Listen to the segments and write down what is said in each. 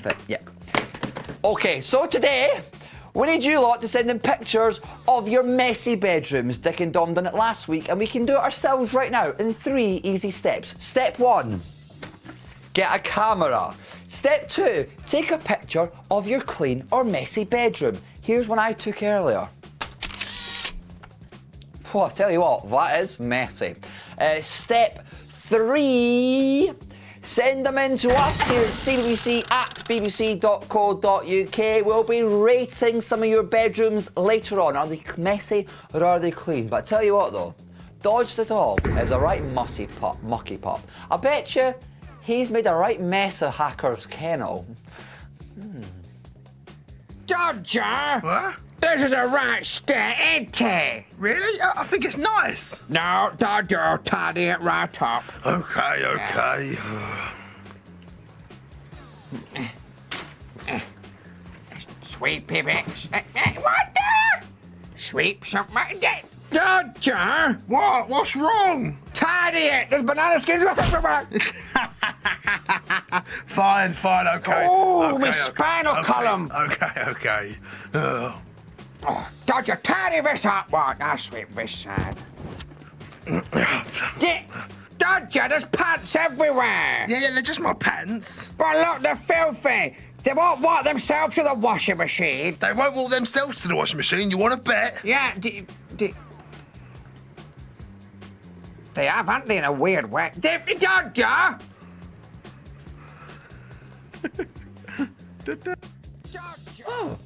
fit. Yep. Okay, so today, we need you lot to send in pictures of your messy bedrooms. Dick and Dom done it last week, and we can do it ourselves right now in 3 easy steps. Step 1, get a camera. Step 2, take a picture of your clean or messy bedroom. Here's one I took earlier. Oh, I tell you what, that is messy. Step 3, send them in to us here at CBBC at bbc.co.uk. We'll be rating some of your bedrooms later on. Are they messy or are they clean? But I tell you what though, Dodged it all is a right mucky pup. I bet you he's made a right mess of Hacker's kennel. Dodger! What? This is a right state, ain't it? Really? I think it's nice. No, Dodger will tidy it right up. Okay. Sweep it. What the? Sweep something. Dodger! What? What's wrong? Tidy it! There's banana skins everywhere! Fine, okay. Oh, okay, my spinal column! Okay. Oh, Dodger, tidy this up, what? I'll sweep this side. Dodger, there's pants everywhere! Yeah, they're just my pants. But look, they're filthy! They won't walk themselves to the washing machine. They won't walk themselves to the washing machine, you want to bet? Yeah, they have, haven't they, in a weird way? Dodger! Oh,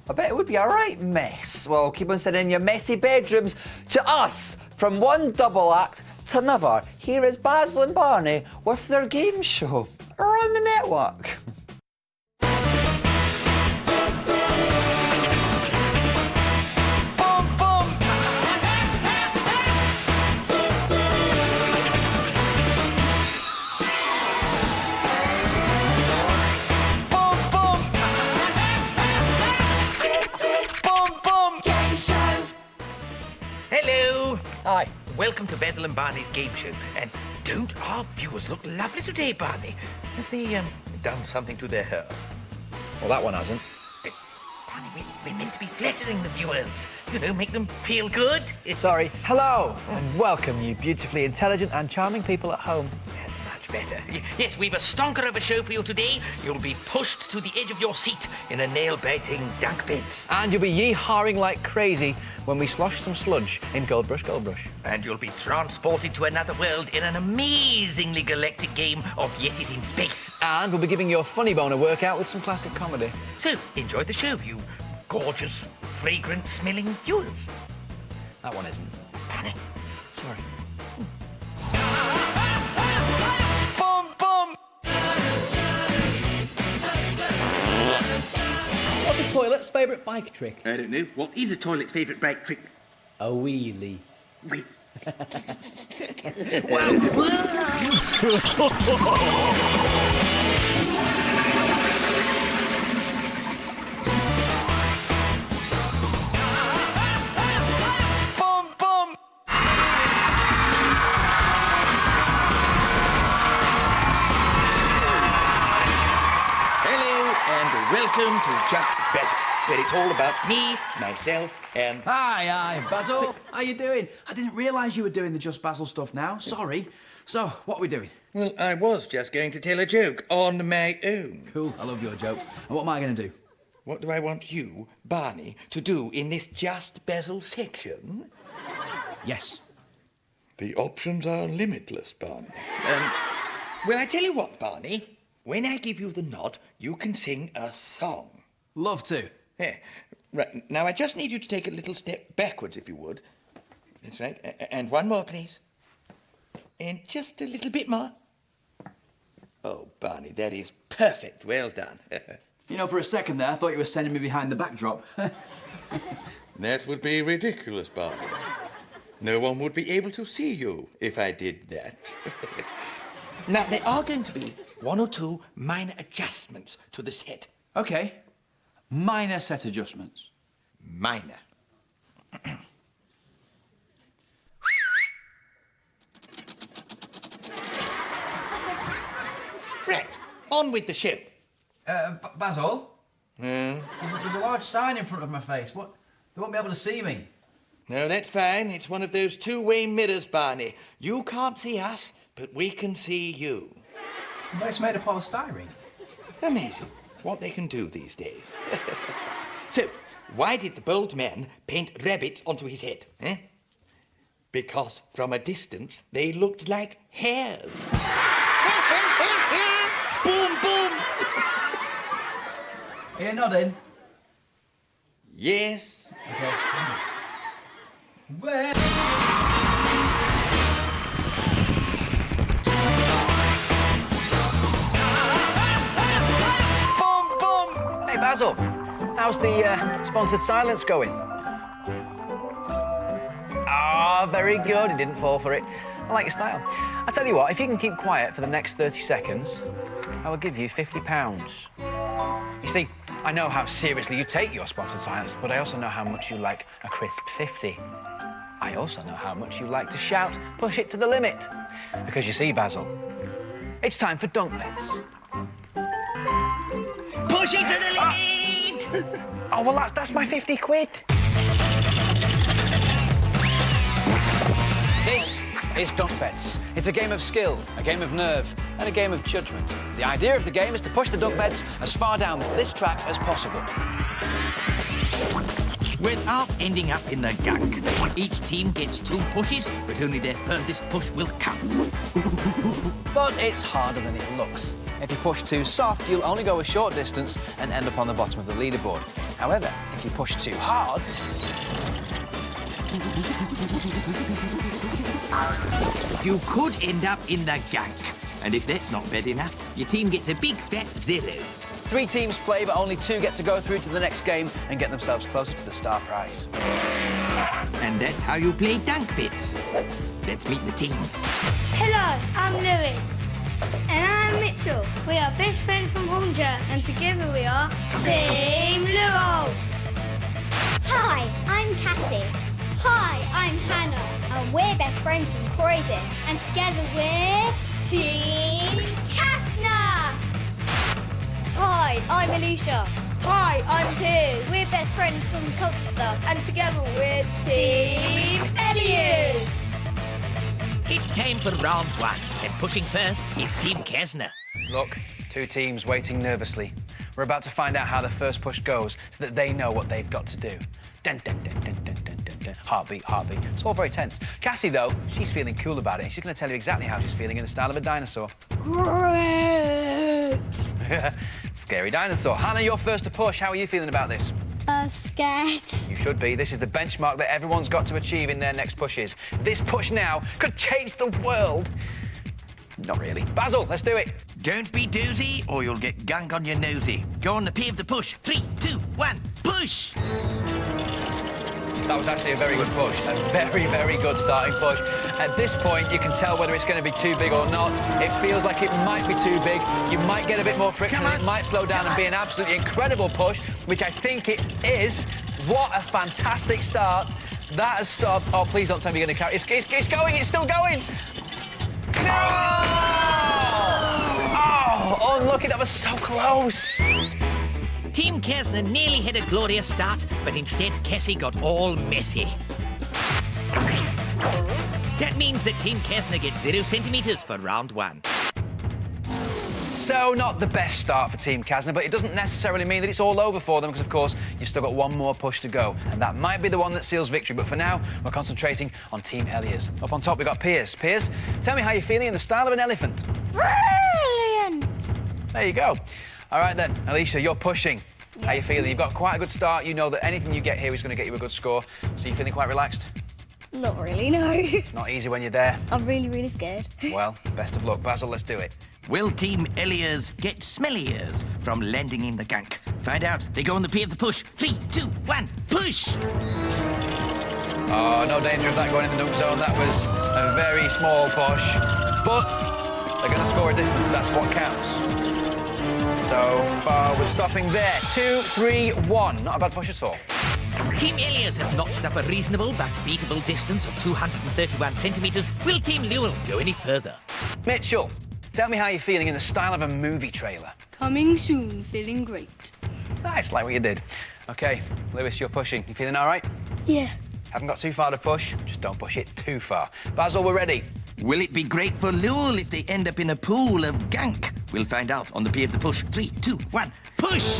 I bet it would be a right mess. Well, keep on sending your messy bedrooms to us from one double act to another. Here is Basil and Barney with their game show on the network. Hello! Hi. Welcome to Basil and Barney's game show. And don't our viewers look lovely today, Barney? Have they done something to their hair? Well, that one hasn't. Barney, we're meant to be flattering the viewers. You know, make them feel good. Sorry. Hello, and welcome, you beautifully intelligent and charming people at home. That's much better. Yes, we've a stonker of a show for you today. You'll be pushed to the edge of your seat in a nail-biting dunk pit. And you'll be yee-hawing like crazy when we slosh some sludge in Goldbrush. And you'll be transported to another world in an amazingly galactic game of Yetis in space. And we'll be giving your funny bone a workout with some classic comedy. So, enjoy the show, you gorgeous, fragrant-smelling viewers. That one isn't. Barney. Sorry. What's a toilet's favourite bike trick? I don't know. What is a toilet's favourite bike trick? A wheelie. Wait. Welcome to Just Basil, where it's all about me, myself, and... Hi, Basil. How you doing? I didn't realise you were doing the Just Basil stuff now. Sorry. So, what are we doing? Well, I was just going to tell a joke on my own. Cool. I love your jokes. And what am I going to do? What do I want you, Barney, to do in this Just Basil section? Yes. The options are limitless, Barney. Well, I tell you what, Barney. When I give you the nod, you can sing a song. Love to. Yeah. Right. Now, I just need you to take a little step backwards, if you would. That's right. And one more, please. And just a little bit more. Oh, Barney, that is perfect. Well done. You know, for a second there, I thought you were sending me behind the backdrop. That would be ridiculous, Barney. No one would be able to see you if I did that. Now, there are going to be 1 or 2 minor adjustments to the set. OK. Minor set adjustments. Minor. Right, on with the show. Basil? There's a large sign in front of my face. What? They won't be able to see me. No, that's fine. It's one of those two-way mirrors, Barney. You can't see us, but we can see you. But it's made of polystyrene. Amazing what they can do these days. So, why did the bold man paint rabbits onto his head? Because from a distance, they looked like hares. Boom, boom! Are you nodding? Yes. Okay. Well... Boom, boom! Hey, Basil, how's the sponsored silence going? Ah, very good. He didn't fall for it. I like your style. I tell you what, if you can keep quiet for the next 30 seconds, I will give you £50. You see, I know how seriously you take your sponsored silence, but I also know how much you like a crisp 50. I also know how much you like to shout, push it to the limit. Because you see, Basil, it's time for dunk bets. Push it to the limit! Oh, well, that's my 50 quid. This is Dunk Bets. It's a game of skill, a game of nerve, and a game of judgment. The idea of the game is to push the dunk bets as far down this track as possible. Without ending up in the gunk. Each team gets 2 pushes, but only their furthest push will count. But it's harder than it looks. If you push too soft, you'll only go a short distance and end up on the bottom of the leaderboard. However, if you push too hard... You could end up in the gunk. And if that's not bad enough, your team gets a big fat 0. 3 teams play, but only 2 get to go through to the next game and get themselves closer to the star prize. And that's how you play dunk bets. Let's meet the teams. Hello, I'm Lewis. And I'm Mitchell. We are best friends from Hornja, and together we are Team Luo. Hi, I'm Cassie. Hi, I'm Hannah. And we're best friends from Croydon. And together we're Team Casna. Hi, I'm Alicia. Hi, I'm Piers. We're best friends from Colchester. And together we're Team Elias. It's time for round 1, and pushing first is Team Kesner. Look, 2 teams waiting nervously. We're about to find out how the first push goes so that they know what they've got to do. Dun, dun, dun, dun, dun, dun, dun, dun. Heartbeat, heartbeat. It's all very tense. Cassie, though, she's feeling cool about it, and she's going to tell you exactly how she's feeling in the style of a dinosaur. Great. Scary dinosaur. Hannah, you're first to push. How are you feeling about this? Scared. You should be. This is the benchmark that everyone's got to achieve in their next pushes. This push now could change the world. Not really. Basil, let's do it. Don't be doozy, or you'll get gunk on your nosy. Go on the P of the push. 3, 2, 1, push! That was actually a very good push. A very, very good starting push. At this point, you can tell whether it's going to be too big or not. It feels like it might be too big. You might get a bit more friction. It might slow down and be an absolutely incredible push, which I think it is. What a fantastic start. That has stopped. Oh, please don't tell me you're going to carry. It's going. It's still going. No! Oh, unlucky. That was so close. Team Kesner nearly had a glorious start, but instead Cassie got all messy. That means that Team Kesner gets 0 centimetres for round 1. So, not the best start for Team Kasner, but it doesn't necessarily mean that it's all over for them, because, of course, you've still got one more push to go, and that might be the one that seals victory. But for now, we're concentrating on Team Elias. Up on top, we've got Piers. Piers, tell me how you're feeling in the style of an elephant. Brilliant. There you go. All right, then. Alicia, you're pushing. How you feeling? You've got quite a good start. You know that anything you get here is going to get you a good score. So, you feeling quite relaxed? Not really, no. It's not easy when you're there. I'm really, really scared. Well, best of luck. Basil, let's do it. Will Team Elias get smelly ears from landing in the gunk? Find out. They go on the P of the push. 3, 2, 1, push! Oh, no danger of that going in the dunk zone. That was a very small push. But they're going to score a distance. That's what counts. So far, we're stopping there. 2, 3, 1. Not a bad push at all. Team Elias have notched up a reasonable but beatable distance of 231 centimetres. Will Team Lewell go any further? Mitchell, Tell me how you're feeling in the style of a movie trailer. Coming soon, feeling great. Nice, like what you did. OK, Lewis, you're pushing. You feeling all right? Yeah. Haven't got too far to push, just don't push it too far. Basil, we're ready. Will it be great for Lowell if they end up in a pool of gunk? We'll find out on the P of the push. 3, 2, 1, push!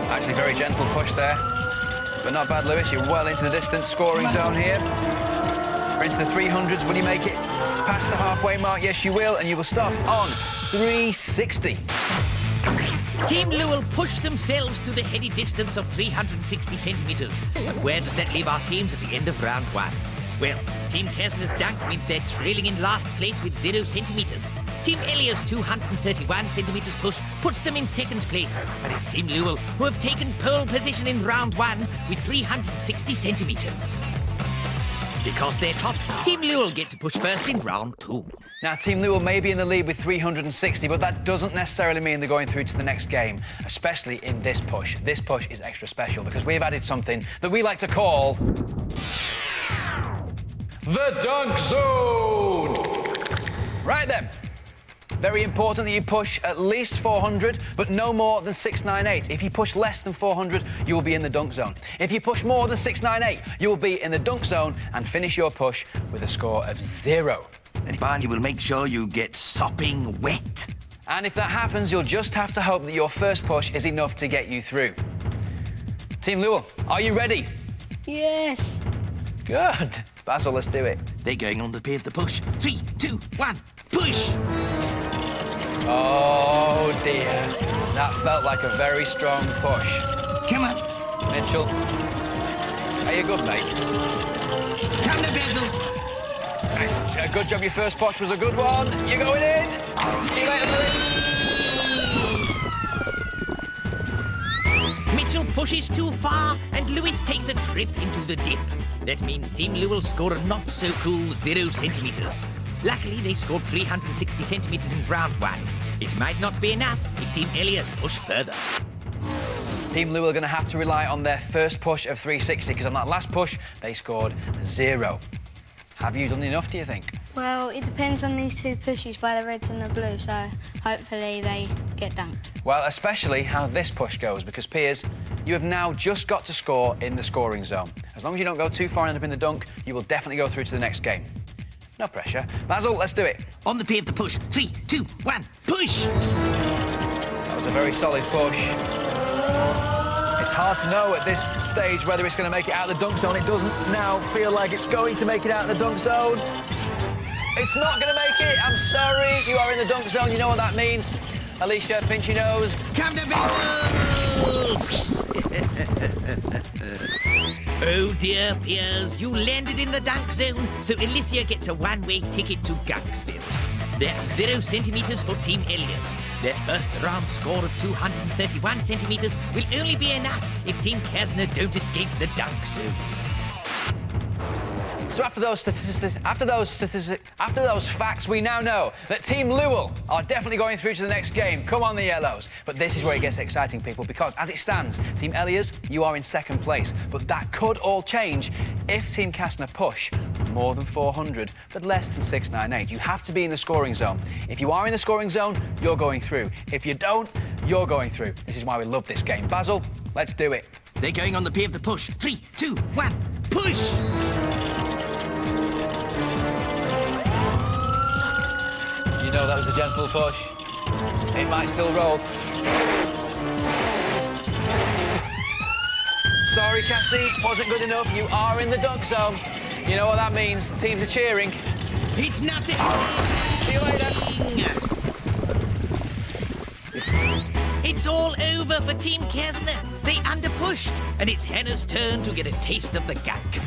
Actually, very gentle push there. But not bad, Lewis. You're well into the distance scoring zone here. We're into the 300s. Will you make it past the halfway mark? Yes, you will. And you will stop on 360. Team Lowell pushed themselves to the heady distance of 360 centimetres. But where does that leave our teams at the end of round 1? Well, Team Kesner's dunk means they're trailing in last place with 0 centimetres. Team Elia's 231 centimetres push puts them in second place, but it's Team Lowell who have taken pole position in round 1 with 360 centimetres. Because they're top, Team Lowell get to push first in round 2. Now, Team Lowell may be in the lead with 360, but that doesn't necessarily mean they're going through to the next game, especially in this push. This push is extra special because we've added something that we like to call the dunk zone. Right then. Very important that you push at least 400, but no more than 698. If you push less than 400, you will be in the dunk zone. If you push more than 698, you will be in the dunk zone and finish your push with a score of 0. And Barney will make sure you get sopping wet. And if that happens, you'll just have to hope that your first push is enough to get you through. Team Lowell, are you ready? Yes. Good. Basil, let's do it. They're going on the P of the push. 3, 2, 1, push! Oh, dear. That felt like a very strong push. Come on. Mitchell, are you good, mate? Come to Basil. Nice. Good job. Your first push was a good one. You're going in. See you later, Lewis. Mitchell pushes too far, and Lewis takes a trip into the dip. That means Team Lowell score a not-so-cool 0 centimetres. Luckily, they scored 360 centimetres in round 1. It might not be enough if Team Elias push further. Team Lowell are going to have to rely on their first push of 360 because on that last push, they scored 0. Have you done enough, do you think? Well, it depends on these 2 pushes by the reds and the blue, so hopefully they get dunked. Well, especially how this push goes, because, Piers, you have now just got to score in the scoring zone. As long as you don't go too far and end up in the dunk, you will definitely go through to the next game. No pressure. Basil, let's do it. On the P of the push. 3, 2, 1, push! That was a very solid push. It's hard to know at this stage whether it's going to make it out of the dunk zone. It doesn't now feel like it's going to make it out of the dunk zone. It's not going to make it. I'm sorry. You are in the dunk zone. You know what that means. Alicia, pinch your nose. Come to Basil! Oh dear, Piers, you landed in the dunk zone, so Alicia gets a one-way ticket to Gunksville. That's 0 centimetres for Team Elias. Their first round score of 231 centimetres will only be enough if Team Kasner don't escape the dunk zones. So after those facts, we now know that Team Lowell are definitely going through to the next game. Come on, the Yellows. But this is where it gets exciting, people, because as it stands, Team Elias, you are in second place. But that could all change if Team Kasner push more than 400, but less than 698. You have to be in the scoring zone. If you are in the scoring zone, you're going through. If you don't, you're going through. This is why we love this game. Basil, let's do it. They're going on the P of the push. 3, 2, 1, push! You know that was a gentle push. It might still roll. Sorry, Cassie, wasn't good enough. You are in the dunk zone. You know what that means. The teams are cheering. It's nothing! See you later. It's all over for Team Kasner. They underpushed, and it's Hannah's turn to get a taste of the gunk.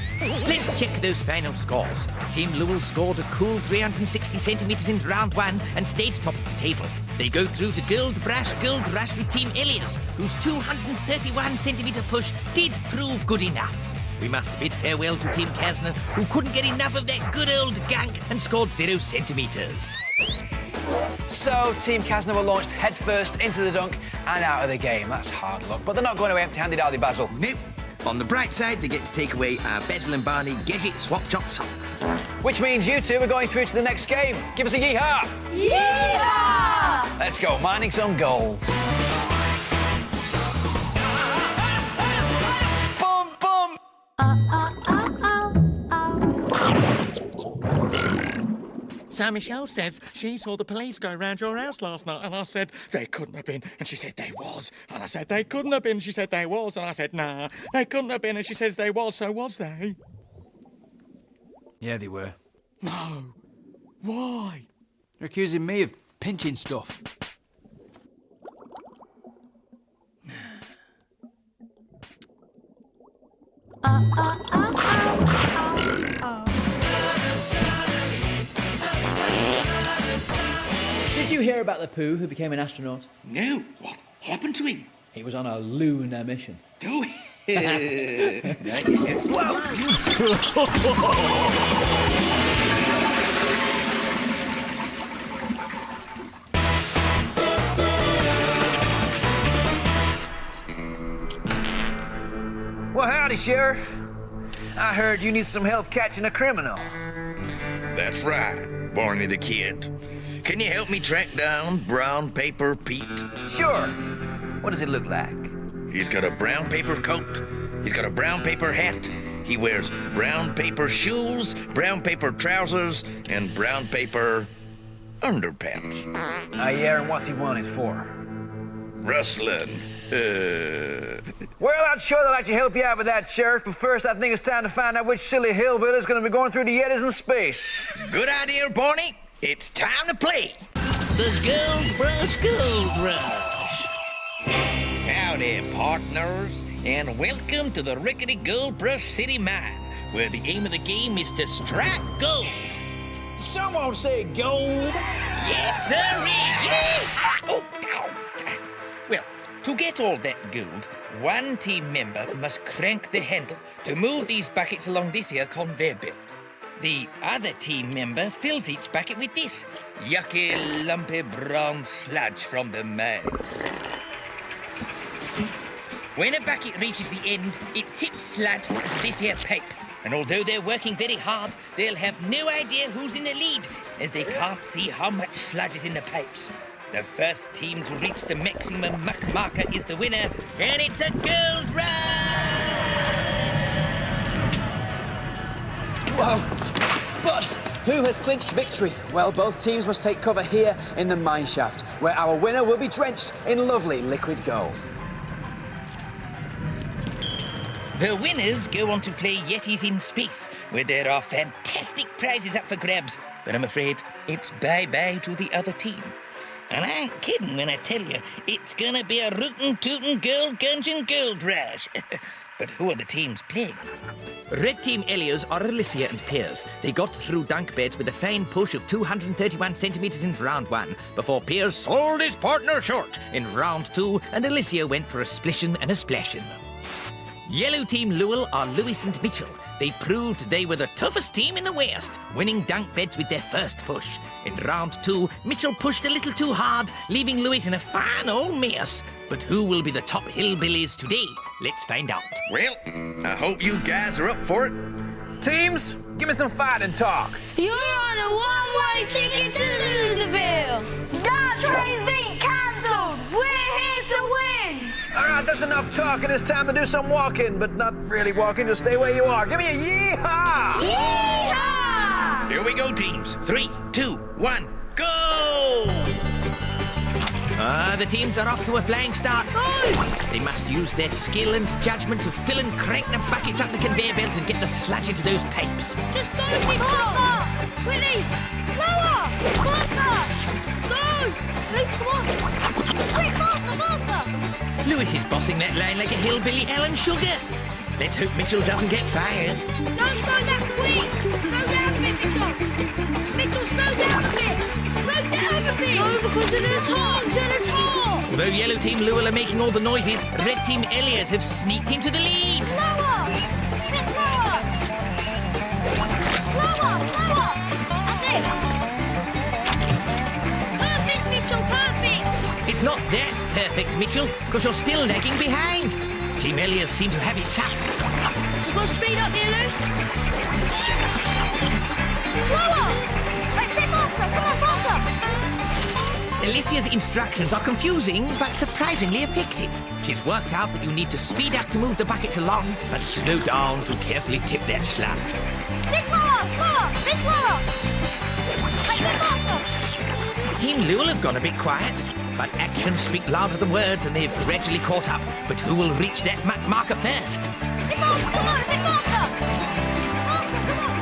Let's check those final scores. Team Lowell scored a cool 360 centimetres in round 1 and stayed top of the table. They go through to Gold Rush with Team Elias, whose 231 centimetre push did prove good enough. We must bid farewell to Team Kasner, who couldn't get enough of that good old gunk and scored 0 centimetres. So, Team Kasner were launched headfirst into the dunk and out of the game. That's hard luck. But they're not going away empty-handed, are they, Basil? Nope. On the bright side, they get to take away our Basil and Barney Gadget Swap Shop socks. Which means you two are going through to the next game. Give us a yeehaw! Yeehaw! Let's go, mining some gold. Boom, boom! So Michelle says she saw the police go round your house last night, and I said they couldn't have been, and she said they was, and I said they couldn't have been, she said they was, and I said nah, they couldn't have been, and she says they was, so was they? Yeah, they were. No. Why? They're accusing me of pinching stuff. Did you hear about the poo who became an astronaut? No, what happened to him? He was on a lunar mission. Oh, Well, howdy, Sheriff. I heard you need some help catching a criminal. That's right, Barney the Kid. Can you help me track down Brown Paper Pete? Sure. What does it look like? He's got a brown paper coat. He's got a brown paper hat. He wears brown paper shoes, brown paper trousers, and brown paper underpants. Yeah, and what's he wanted for? Rustling. Well, I'd sure like to help you out with that, Sheriff, but first I think it's time to find out which silly hillbilly's gonna be going through the Yetis in space. Good idea, Barney. It's time to play. The Gold Rush. Howdy, partners, and welcome to the Rickety Gold Brush City Mine, where the aim of the game is to strike gold. Someone say gold. Yes, sirree! Yeah! Oh, ow. Well, to get all that gold, one team member must crank the handle to move these buckets along this here conveyor belt. The other team member fills each bucket with this yucky, lumpy brown sludge from the mine. When a bucket reaches the end, it tips sludge into this here pipe. And although they're working very hard, they'll have no idea who's in the lead, as they can't see how much sludge is in the pipes. The first team to reach the maximum muck marker is the winner, and it's a gold rush! Whoa! But who has clinched victory? Well, both teams must take cover here in the mine shaft, where our winner will be drenched in lovely liquid gold. The winners go on to play Yetis in space, where there are fantastic prizes up for grabs. But I'm afraid it's bye-bye to the other team. And I ain't kidding when I tell you, it's gonna be a rootin' tootin' gold guns and gold rush. But who are the teams playing? Red Team Elios are Alicia and Piers. They got through dunk beds with a fine push of 231 centimetres in round one, before Piers sold his partner short in round two, and Alicia went for a splishin' and a splashin'. Yellow Team Lowell are Lewis and Mitchell. They proved they were the toughest team in the West, winning dunk beds with their first push. In round two, Mitchell pushed a little too hard, leaving Lewis in a fine old mess. But who will be the top hillbillies today? Let's find out. Well, I hope you guys are up for it. Teams, give me some fighting talk. You're on a one-way ticket to Loserville. That train's been cancelled. We're here to win. All right, that's enough talking. It's time to do some walking, but not really walking. Just stay where you are. Give me a yeehaw! Yeehaw! Here we go, teams. 3, 2, 1, go! The teams are off to a flying start. They must use their skill and judgment to fill and crank the buckets up the conveyor belt and get the sludge into those pipes. Just go, Mitchell! Willie! Lower! Faster! Go! Luce, come on! Quick, faster! Lewis is bossing that line like a hillbilly Alan Sugar. Let's hope Mitchell doesn't get fired. Don't go that quick! Slow down a bit, Mitchell! Mitchell, slow down a bit! Slow down a bit! No, because of the top! To the top! Although Yellow Team Lowell are making all the noises, Red Team Elias have sneaked into the lead. Slower! Get slower! Slower! Slower! That's it! Perfect, Mitchell, perfect! It's not that perfect, Mitchell, because you're still lagging behind. Team Elias seem to have it fast. We've got to speed up here, Lou. Slower! Right, stay faster! Come on, faster! Alicia's instructions are confusing, but surprisingly effective. She's worked out that you need to speed up to move the buckets along and slow down to carefully tip that slab. Bit slower! Slower! Bit slower! Right, bit faster! Team Lewel have gone a bit quiet, but actions speak louder than words and they've gradually caught up. But who will reach that marker first? Bit faster! Come on, a bit faster! Faster, come on!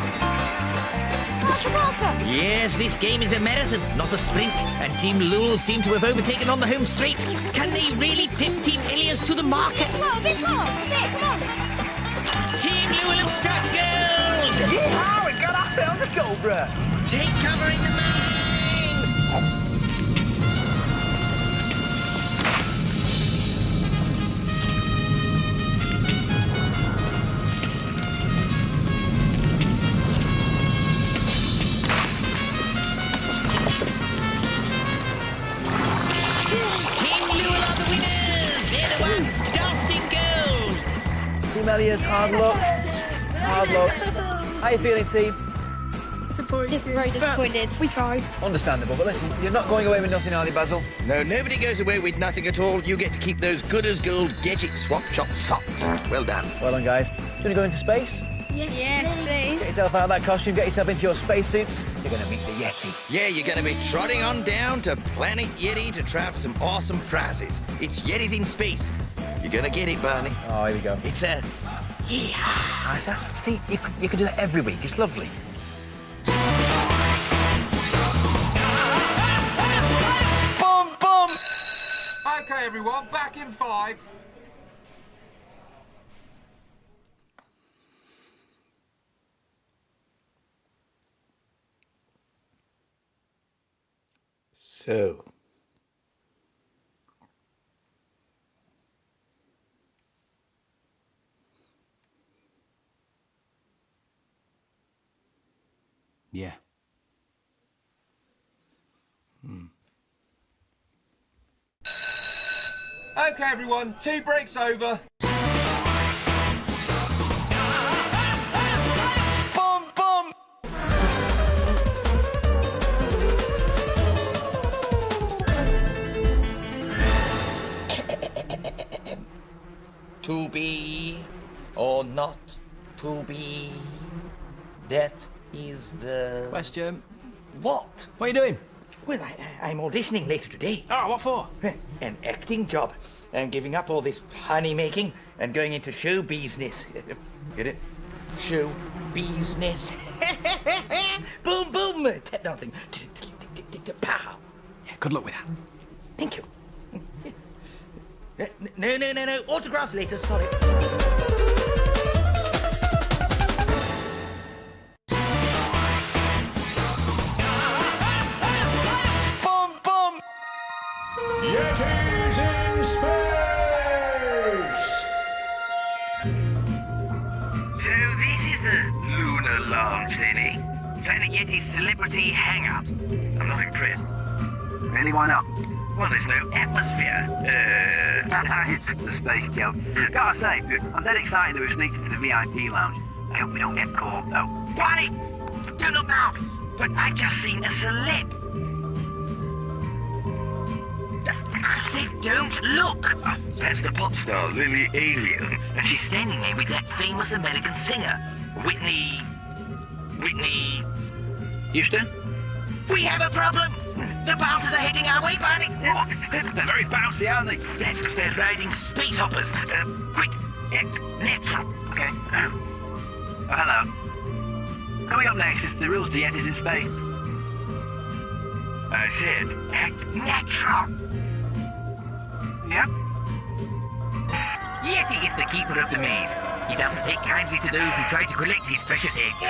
Faster, faster! Yes, this game is a marathon, not a sprint, and Team Lewel seem to have overtaken on the home straight. Can they really pip Team Elias to the marker? A bit slower! That's it, come on! Team Lewel have struck gold! Yeehaw! We got ourselves a goal, bruh. Take cover in the mine! Team Elias, hard luck. Hard luck. How you feeling, team? Disappointed. Very disappointed. We tried. Understandable, but listen, you're not going away with nothing, are you, Basil? No, nobody goes away with nothing at all. You get to keep those good as gold Gadget Swap Shop socks. Well done. Well done, guys. Do you want to go into space? Yes, please. Get yourself out of that costume, get yourself into your spacesuits. You're going to meet the Yeti. Yeah, you're going to be trotting on down to Planet Yeti to try for some awesome prizes. It's Yetis in space. You're going to get it, Barney. Oh, here we go. It's a... Yeah. See, you can do that every week. It's lovely. Boom, boom! OK, everyone, back in 5. So... Yeah. OK, everyone, tea break's over. Boom, boom! To be or not to be, that is the... Question. What? What are you doing? Well, I'm auditioning later today. Oh, what for? An acting job. I'm giving up all this honey making and going into show business. Get it? Show business. Boom, boom. Tap dancing. Pow. Yeah, good luck with that. Thank you. No. Autographs later. Sorry. Boom, boom! Yetis in space! So this is the lunar launch, Lenny. Planet Yeti's celebrity hangout. I'm not impressed. Really, why not? Well, there's no atmosphere. It's a space joke. Gotta say, I'm dead excited that we've sneaked into the VIP lounge. I hope we don't get caught, though. Barney! Don't look now! But I just seen a celeb. I said don't look! That's the pop star, Lily Alien. And she's standing there with that famous American singer, Whitney... Houston? We have a problem! The bouncers are heading our way, Barney! They're very bouncy, aren't they? That's because they're riding space hoppers. Quick, natural. Okay. Oh, hello. Coming up next is the rules to Yetis in space. I said, act natural. Yep. Yeti is the keeper of the maze. He doesn't take kindly to those who try to collect his precious eggs.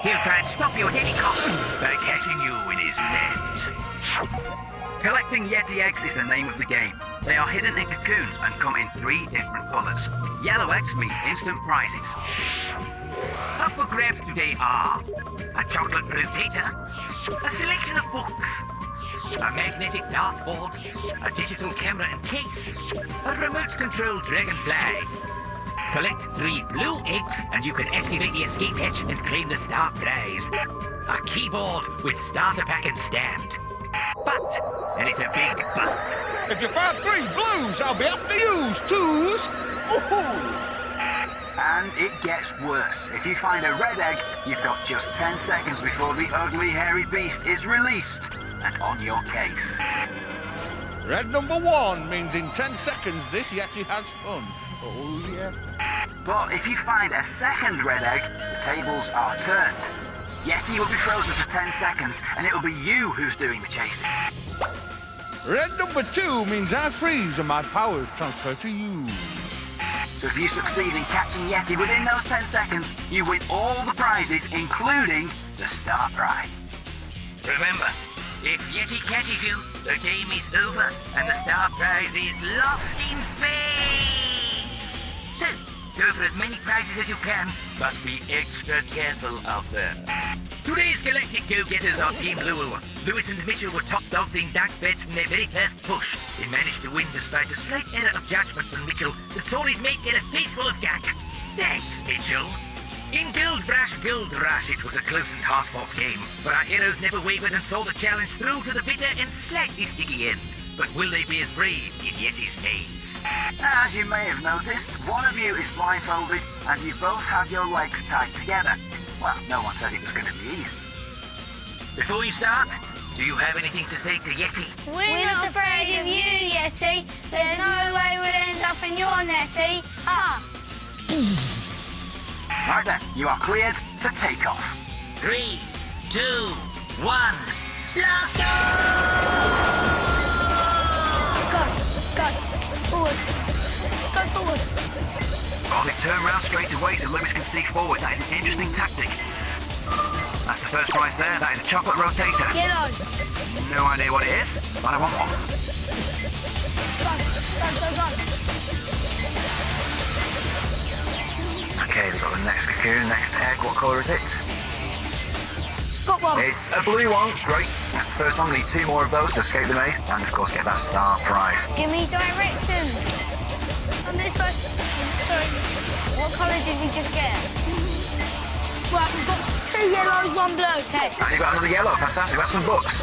He'll try and stop you at any cost by catching you in his net. Collecting Yeti eggs is the name of the game. They are hidden in cocoons and come in 3 different colours. Yellow eggs mean instant prizes. Up for grabs today are a chocolate rotator, a selection of books, a magnetic dartboard, a digital camera and case, a remote-controlled dragonfly. Collect 3 blue eggs and you can activate the escape hatch and claim the star prize. A keyboard with starter pack and stand. But, and it's a big but. If you find 3 blues, I'll be after yous, twos. Ooh. And it gets worse. If you find a red egg, you've got just 10 seconds before the ugly, hairy beast is released and on your case. Red number 1 means in 10 seconds this Yeti has fun. Oh, yeah. But if you find a second red egg, the tables are turned. Yeti will be frozen for 10 seconds, and it'll be you who's doing the chasing. Red number 2 means I freeze and my powers transfer to you. So if you succeed in catching Yeti within those 10 seconds, you win all the prizes, including the star prize. Remember, if Yeti catches you, the game is over and the star prize is lost in space. So, go for as many prizes as you can, but be extra careful out there. Today's galactic go-getters are Team Lowell. Lewis and Mitchell were top dogs in dark beds from their very first push. They managed to win despite a slight error of judgment from Mitchell that saw his mate get a face full of gag. Thanks, Mitchell. In Gold Rush, it was a close and hard-fought game, but our heroes never wavered and saw the challenge through to the bitter and slightly sticky end. But will they be as brave in Yeti's maze? As you may have noticed, one of you is blindfolded and you both have your legs tied together. Well, no one said it was going to be easy. Before you start, do you have anything to say to Yeti? We're not afraid of you, Yeti. There's no way we'll end up in your netty. Ha! Right then, you are cleared for takeoff. 3, 2, 1, blast Go. Forward. Go forward. Oh, they turn round straight away so Lewis can see forward. That is an interesting tactic. That's the first prize there. That is a chocolate rotator. Yellow. No idea what it is, but I want one. Go. Okay, we've got the next cocoon, next egg. What colour is it? Got one. It's a blue one. Great. That's the first one. We need 2 more of those to escape the maze. And, of course, get that star prize. Give me directions. On this way. Sorry. What colour did we just get? Right, we've got 2 yellows, 1 blue. Okay. And you've got another yellow. Fantastic. That's some books.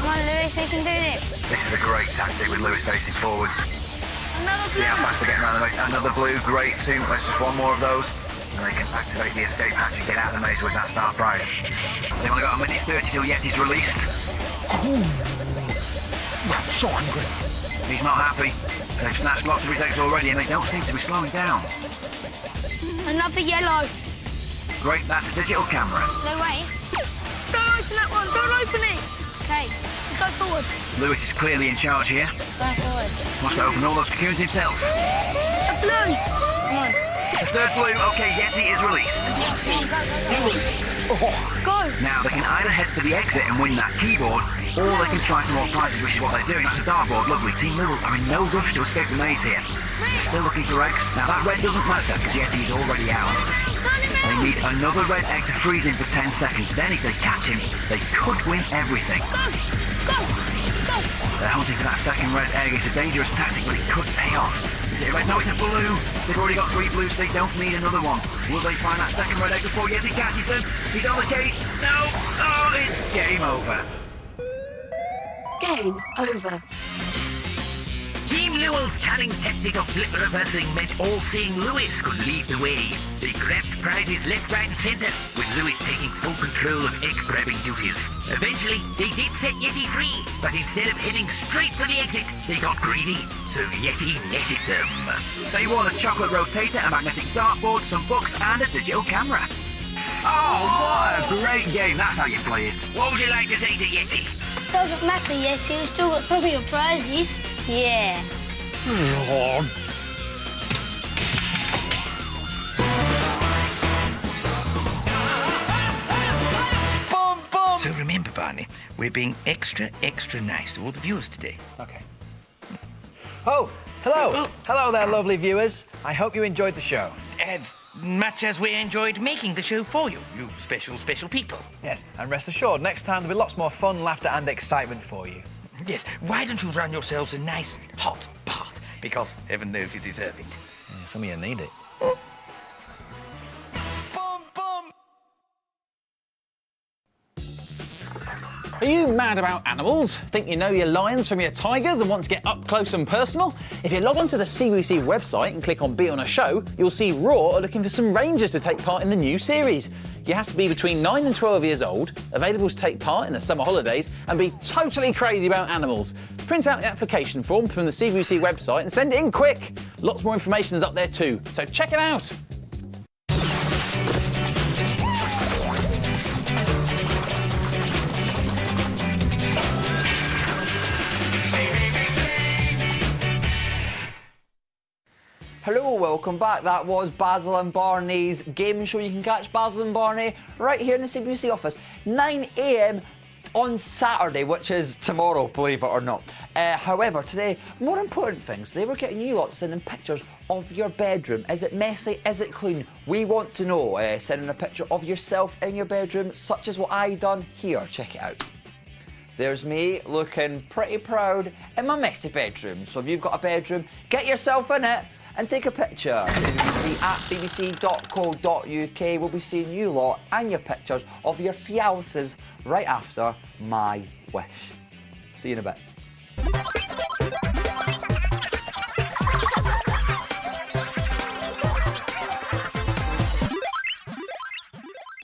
Come on, Lewis, we can do this. This is a great tactic with Lewis facing forwards. Another See blue. how fast they're getting around the maze. Another blue. Great. 2. Let's just 1 more of those. And they can activate the escape hatch and get out of the maze with that star prize. They've only got a minute 30 till Yeti's released. I'm so hungry. He's not happy. They've snatched lots of his eggs already and they don't seem to be slowing down. Another yellow. Great, that's a digital camera. No way. Don't open that one. Don't open it. Okay, let's go forward. Lewis is clearly in charge here. Go forward. Wants to open all those cocoons himself. A blue. Come on. It's a third blue. Okay, Yeti is released. Go. Now, they can either head for the exit and win that keyboard, or they can try for more prizes, which is what they're doing. That's a dartboard. Lovely. Team Little are in no rush to escape the maze here. They're still looking for eggs. Now, that red doesn't matter, because Yeti is already out. They need another red egg to freeze him for 10 seconds. Then, if they catch him, they could win everything. Go. They're hunting for that second red egg. It's a dangerous tactic, but it could pay off. Is it a red? No, it's a blue. They've already got 3 blues, so they don't need another one. Will they find that second red egg before Yeti catches them? He's on the case. No. Oh, it's game over. Game over. Team Lowell's cunning tactic of flip reversing meant all-seeing Lewis could lead the way. They grabbed prizes left, right and centre, with Lewis taking full control of egg-grabbing duties. Eventually, they did set Yeti free, but instead of heading straight for the exit, they got greedy, so Yeti netted them. They won a chocolate rotator, a magnetic dartboard, some books and a digital camera. Oh, what a great game. That's how you play it. What would you like to say to Yeti? Doesn't matter, Yeti. We've still got some of your prizes. Yeah. So remember, Barney, we're being extra nice to all the viewers today. Okay. Oh, hello. Hello there, lovely viewers. I hope you enjoyed the show. much as we enjoyed making the show for you, you special, special people. Yes, and rest assured, next time there'll be lots more fun, laughter and excitement for you. Yes, why don't you run yourselves a nice hot bath? Because heaven knows you deserve it. Yeah, some of you need it. Are you mad about animals? Think you know your lions from your tigers and want to get up close and personal? If you log onto the CBBC website and click on Be on a Show, you'll see Raw are looking for some rangers to take part in the new series. You have to be between 9 and 12 years old, available to take part in the summer holidays, and be totally crazy about animals. Print out the application form from the CBBC website and send it in quick. Lots more information is up there too, so check it out. Hello, welcome back. That was Basil and Barney's game show. You can catch Basil and Barney right here in the CBBC office, 9 AM on Saturday, which is tomorrow, believe it or not. However, today, more important things. They were getting you lot to send in pictures of your bedroom. Is it messy? Is it clean? We want to know. Send in a picture of yourself in your bedroom, such as what I done here. Check it out. There's me looking pretty proud in my messy bedroom. So if you've got a bedroom, get yourself in it and take a picture. CBBC at bbc.co.uk. We'll be seeing you lot and your pictures of your fiances right after my wish. See you in a bit.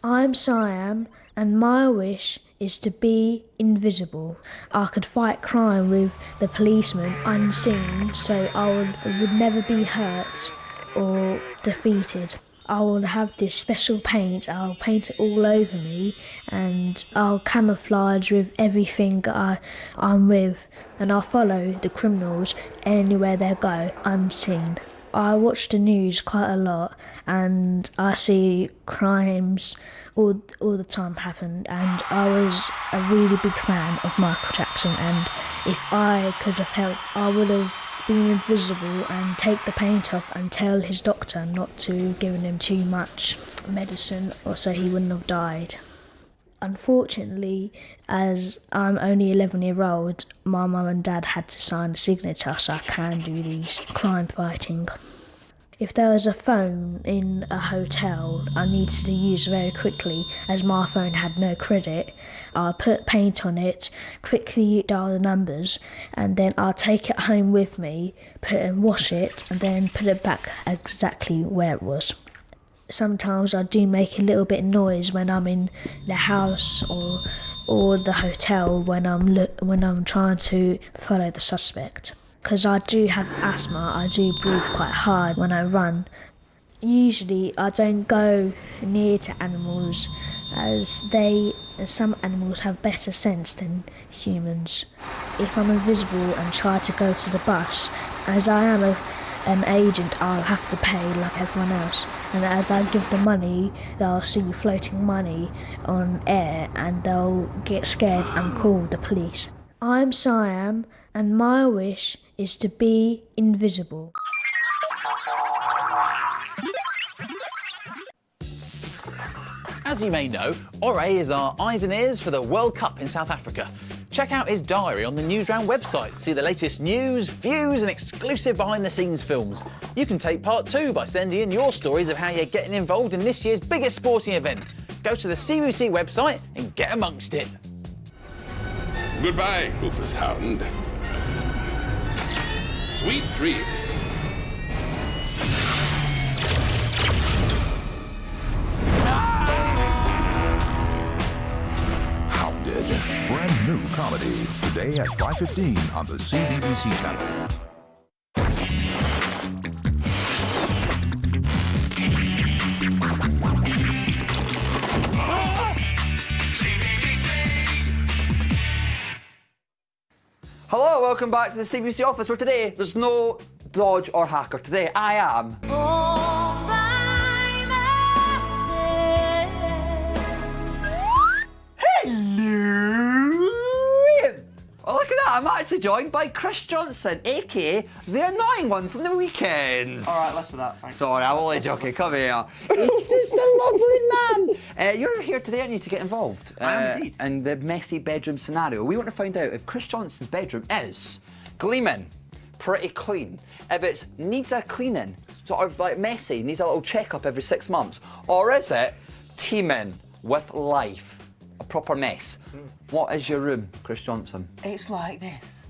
I'm Siam, and my wish is to be invisible. I could fight crime with the policeman unseen, so I would never be hurt or defeated. I will have this special paint, I'll paint it all over me, and I'll camouflage with everything I'm with, and I'll follow the criminals anywhere they go, unseen. I watch the news quite a lot, and I see crimes all the time happen, and I was a really big fan of Michael Jackson, and if I could have helped, I would have been invisible and take the paint off and tell his doctor not to give him too much medicine, or so he wouldn't have died. Unfortunately, as I'm only 11-year-old, my mum and dad had to sign a signature so I can do these crime fighting. If there was a phone in a hotel I needed to use very quickly, as my phone had no credit, I'll put paint on it, quickly dial the numbers, and then I'll take it home with me, wash it, and then put it back exactly where it was. Sometimes I do make a little bit of noise when I'm in the house or the hotel when I'm trying to follow the suspect. Because I do have asthma, I do breathe quite hard when I run. Usually I don't go near to animals, as some animals have better sense than humans. If I'm invisible and try to go to the bus, as I am an agent, I'll have to pay like everyone else. And as I give the money, they'll see floating money on air and they'll get scared and call the police. I'm Siam, and my wish is to be invisible. As you may know, Ore is our eyes and ears for the World Cup in South Africa. Check out his diary on the Newsround website to see the latest news, views and exclusive behind-the-scenes films. You can take part too by sending in your stories of how you're getting involved in this year's biggest sporting event. Go to the CBBC website and get amongst it. Goodbye, Rufus Hound. Sweet dreams. Hounded. Brand new comedy. Today at 5:15 on the CBBC channel. Hello, welcome back to the CBBC office, where today there's no Dodge or Hacker. Today I am... Hello! Oh, look at I'm actually joined by Chris Johnson, aka the annoying one from the weekends. All right, less of that, thanks. Sorry, I'm only joking. Come here. He's just a lovely man. You're here today, aren't you, to get involved? I am indeed. In the messy bedroom scenario. We want to find out if Chris Johnson's bedroom is gleaming, pretty clean, if it needs a cleaning, sort of like messy, needs a little checkup every 6 months, or is it teeming with life, a proper mess? What is your room, Chris Johnson? It's like this.